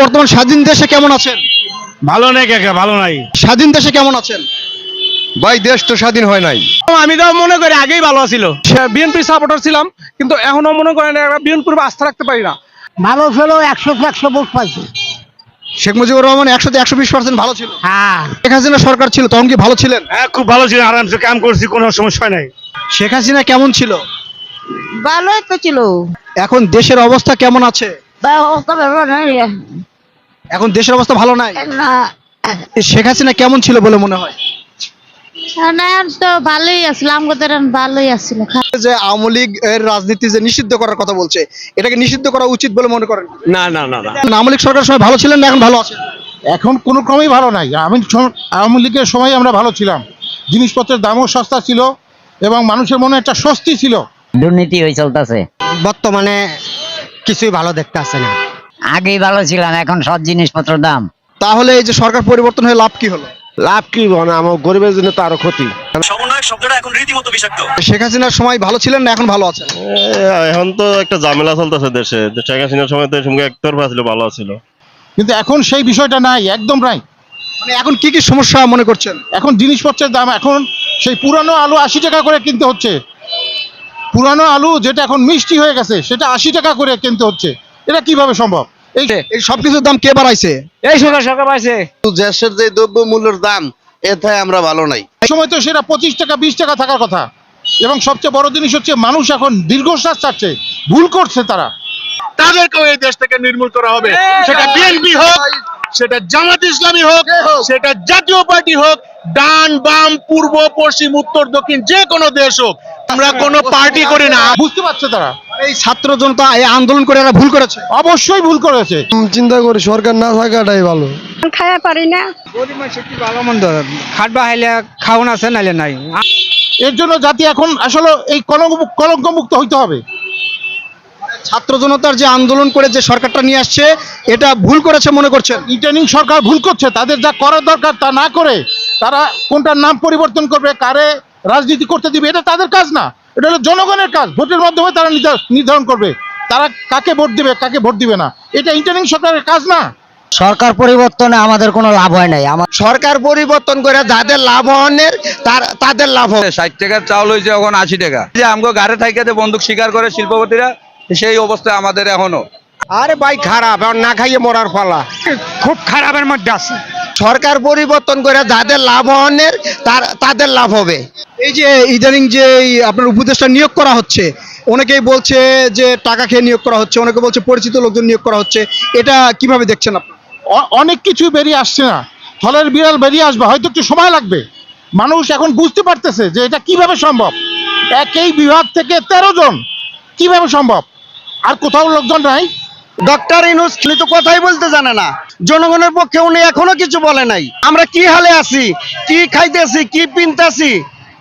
বর্তমান স্বাধীন দেশে কেমন আছেন? ভালো নাই কাকা, ভালো নাই। স্বাধীন দেশে কেমন আছেন? ভাই দেশ তো স্বাধীন হয় নাই। আমি তো মনে করি আগেই ভালো ছিল। বিএনপি সাপোর্টার ছিলাম, কিন্তু এখনো মনে করেন বিএনপির আস্থা রাখতে পারি না। ভালো ছিল, 100 ভোট পাইছে। শেখ মুজিবুর রহমান 100-তে 120% ভালো ছিল। হ্যাঁ, শেখ হাসিনা সরকার ছিল তখন কি ভালো ছিলেন? হ্যাঁ, খুব ভালো ছিল, আরামসে কাম করছি, কোনো সমস্যা নাই। শেখ হাসিনা কেমন ছিল? ভালোই তো ছিল। এখন দেশের অবস্থা কেমন আছে? এখন দেশের অবস্থা ভালো নাই। শেখ হাসিনা কেমন ছিল বলে মনে হয়? তো ভালোই আছিল, আমাদের ভালোই আছিল। যে আওয়ামী লীগ এর রাজনীতি যে নিষিদ্ধ করার কথা বলছে, এটাকে নিষিদ্ধ করা উচিত বলে মনে করেন? না না না না, আওয়ামী লীগ সরকারের সময় ভালো ছিলেন না এখন ভালো আছেন? এখন কোনো ক্রমেই ভালো নাই। আওয়ামী লীগের সময় আমরা ভালো ছিলাম, জিনিসপত্রের দামও সস্তা ছিল এবং মানুষের মনে একটা স্বস্তি ছিল। দুর্নীতি হয়ে চলতেছে, বর্তমানে কিছুই ভালো দেখতে আসছে না। আগেই ভালো ছিলাম, এখন সব জিনিসপত্র দাম। তাহলে এই যে সরকার পরিবর্তন হয়ে লাভ কি হলো? লাভ কি মানে আমার গরিবের জন্য তো আরো ক্ষতি। শেখ হাসিনার সময় ভালো ছিলেন না এখন ভালো আছেন? এখন তো একটা ঝামেলা চলতেছে দেশে। শেখ হাসিনার সময় তো সঙ্গে একতরফা ছিল, ভালো ছিল। কিন্তু এখন সেই বিষয়টা নাই, একদম নাই। মানে এখন কি কি সমস্যা মনে করছেন? এখন জিনিসপত্রের দাম, এখন সেই পুরানো আলু 80 টাকা করে কিনতে হচ্ছে। পুরানো আলু যেটা এখন মিষ্টি হয়ে গেছে সেটা 80 টাকা করে কিনতে হচ্ছে। এটা কিভাবে সম্ভব? এই সবকিছুর দাম কে বাড়াইছে? এই সরকার পাইছে। দেশের যে দ্রব্য মূল্যের দাম, এতে আমরা ভালো নাই। এই সময় তো সেটা 25 টাকা 20 টাকা থাকার কথা। এবং সবচেয়ে বড় জিনিস হচ্ছে মানুষ এখন দীর্ঘশ্বাস চাচ্ছে, ভুল করছে তারা। তাদেরকেও এই দেশ থেকে নির্মূল করা হবে, সেটা বিএনপি হোক, সেটা জামাত ইসলামী হোক, সেটা জাতীয় পার্টি হোক, ডান বাম পূর্ব পশ্চিম উত্তর দক্ষিণ যে কোনো দেশ হোক, আমরা কোনো পার্টি করি না। বুঝতে পারছে তারা, এই ছাত্র জনতা এই আন্দোলন করে এরা ভুল করেছে। অবশ্যই ভুল করেছে। চিন্তা করি সরকার না থাকাটাই ভালো। খাওয়া পারি না, গরিব মানুষ কি ভালো মন্দ খাটবা হাইলে খাওন আছে নাইলে নাই। এর জন্য জাতি এখন আসলে এই কলঙ্কমুক্ত হইতে হবে। ছাত্র জনতার যে আন্দোলন করে যে সরকারটা নিয়ে আসছে এটা ভুল করেছে মনে করছেন? রিটার্নিং সরকার ভুল করছে, তাদের যা করার দরকার তা না করে তারা কোনটার নাম পরিবর্তন করবে, কারে রাজনীতি করতে দিবে, এটা তাদের কাজ না। এটা হলো জনগণের কাজ। ভোটের মাধ্যমে তারা নির্ধারণ করবে তারা কাকে ভোট দিবে কাকে ভোট দিবে না। এটা রিটার্নিং সরকারের কাজ না। সরকার পরিবর্তনে আমাদের কোনো লাভ হয় নাই। সরকার পরিবর্তন করে যাদের লাভ হওয়ার তাদের লাভ হবে। 60 টাকার চাউল হয়েছে এখন 80 টাকা। যে আমগো গাড়ি থাইকাতে বন্দুক শিকার করে শিল্পপতিরা, সেই অবস্থা আমাদের এখনো। আরে ভাই খারাপ, এখন না খাইয়ে মরার পালা। খুব খারাপের মধ্যে আছে। সরকার পরিবর্তন করে যাদের লাভ হওয়ার তাদের লাভ হবে। এই যে ইদানিং যে আপনার উপদেষ্টা নিয়োগ করা হচ্ছে, অনেকেই বলছে যে টাকা খেয়ে নিয়োগ করা হচ্ছে, অনেকে বলছে পরিচিত লোকজন নিয়োগ করা হচ্ছে, এটা কিভাবে দেখছেন আপনি? অনেক কিছুই বেরিয়ে আসছে না, ফলের বিড়াল বেরিয়ে আসবে, হয়তো একটু সময় লাগবে। মানুষ এখন বুঝতে পারতেছে যে এটা কিভাবে সম্ভব। একই বিভাগ থেকে 13 জন, কিভাবে সম্ভব? আর কোথাও লোকজন নাই। ডক্টর ইউনূস তো কথাই বলতে জানে না, জনগণের পক্ষে উনি এখনো কিছু বলে নাই। আমরা কি হালে আছি, কি খাইতেছি, কি পিনতেছি,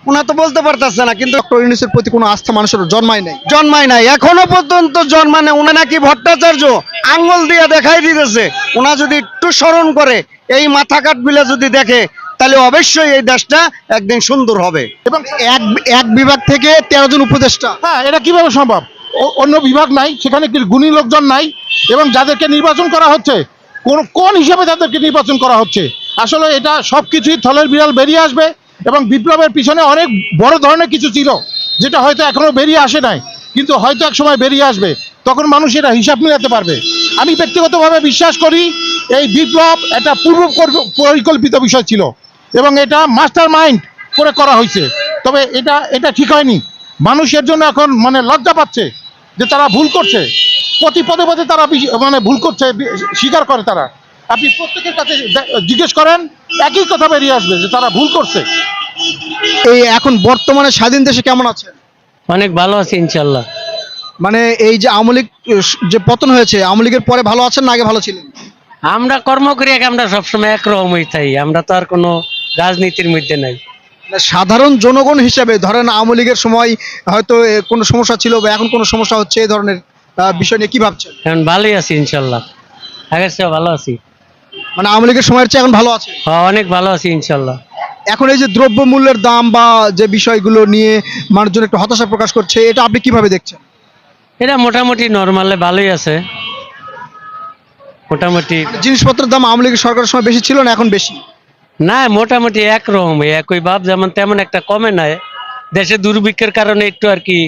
উনি তো বলতে পারতেছে না। কিন্তু ডক্টর ইউনূসের প্রতি কোনো আস্থা মানুষের জন্মায় নাই, এখনো পর্যন্ত জন্মানে। উনি নাকি ভট্টাচার্য আঙ্গুল দিয়ে দেখাই দিতেছে। উনা যদি একটু স্মরণ করে, এই মাথা কাট বিলে যদি দেখে, তাহলে অবশ্যই এই দেশটা একদিন সুন্দর হবে। এবং এক বিভাগ থেকে 13 জন উপদেষ্টা, হ্যাঁ, এটা কিভাবে সম্ভব? অন্য বিভাগ নাই, সেখানে কি গুণী লোকজন নাই? এবং যাদেরকে নির্বাচন করা হচ্ছে, কোন হিসাবে তাদেরকে নির্বাচন করা হচ্ছে? আসলে এটা সবকিছুই থলের বিড়াল বেরিয়ে আসবে। এবং বিপ্লবের পিছনে অনেক বড় ধরনের কিছু ছিল, যেটা হয়তো এখনো বেরিয়ে আসে নাই, কিন্তু হয়তো এক সময় বেরিয়ে আসবে। তখন মানুষ এটা হিসাব মিলাতে পারবে। আমি ব্যক্তিগতভাবে বিশ্বাস করি এই বিপ্লব একটা পূর্ব পরিকল্পিত বিষয় ছিল এবং এটা মাস্টার মাইন্ড করে করা হয়েছে। তবে এটা ঠিক হয়নি। মানুষের জন্য এখন মানে লজ্জা পাচ্ছে যে তারা ভুল করছে। প্রতি পদে পদে তারা মানে ভুল করছে, স্বীকার করে তারা। আপনি প্রত্যেকের কাছে জিজ্ঞেস করেন, একই কথা বেরিয়ে আসবে যে তারা ভুল করছে। এই এখন বর্তমানে স্বাধীন দেশে কেমন আছে? অনেক ভালো আছে ইনশাল্লাহ। মানে এই যে আওয়ামী লীগ যে পতন হয়েছে, আওয়ামী লীগের পরে ভালো আছেন না আগে ভালো ছিলেন? আমরা কর্ম করি, আমরা সবসময় একরকমই থাই, আমরা তো আর কোনো রাজনীতির মধ্যে নাই। সাধারণ জনগণ হিসেবে ধরেন আওয়ামী লীগের সময় হয়তো কোনো সমস্যা ছিল বা এখন কোনো সমস্যা হচ্ছে, এই ধরনের বিষয় নিয়ে কি ভাবছেন? এখন ভালোই আছি ইনশাল্লাহ, আগের চেয়ে ভালো আছি। মানে আওয়ামী লীগের সময়ের চেয়ে এখন ভালো আছে? হ্যাঁ, অনেক ভালো আছি ইনশাল্লাহ। এখন এই যে দ্রব্য মূল্যের দাম বা যে বিষয়গুলো নিয়ে মানুষজন একটু হতাশা প্রকাশ করছে, এটা আপনি কিভাবে দেখছেন? এটা মোটামুটি নর্মালে ভালোই আছে। মোটামুটি জিনিসপত্রের দাম আওয়ামী লীগের সরকারের সময় বেশি ছিল না এখন বেশি? না, মোটামুটি একরকম, একই ভাব, যেমন তেমন একটা কমে নাই। দেশে দুর্ভিক্ষের কারণে একটু আর কি